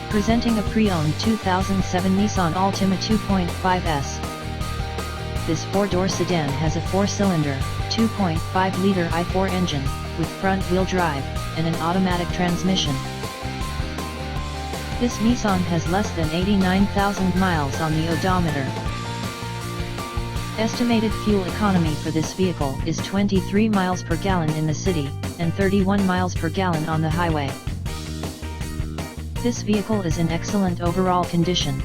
Presenting a pre-owned 2007 Nissan Altima 2.5S. This four-door sedan has a four-cylinder, 2.5-liter i4 engine, with front-wheel drive, and an automatic transmission. This Nissan has less than 89,000 miles on the odometer. Estimated fuel economy for this vehicle is 23 miles per gallon in the city, and 31 miles per gallon on the highway. This vehicle is in excellent overall condition.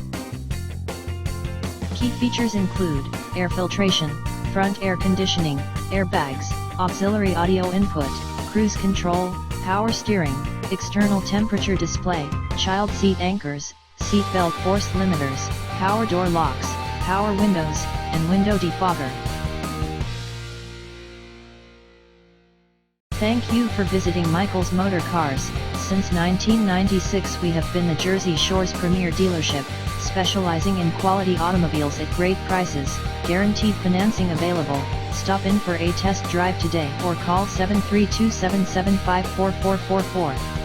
Key features include air filtration, front air conditioning, airbags, auxiliary audio input, cruise control, power steering, external temperature display, child seat anchors, seat belt force limiters, power door locks, power windows, and window defogger. Thank you for visiting Michael's Motorcars. Since 1996 we have been the Jersey Shore's premier dealership, specializing in quality automobiles at great prices, guaranteed financing available. Stop in for a test drive today or call 732-775-4444.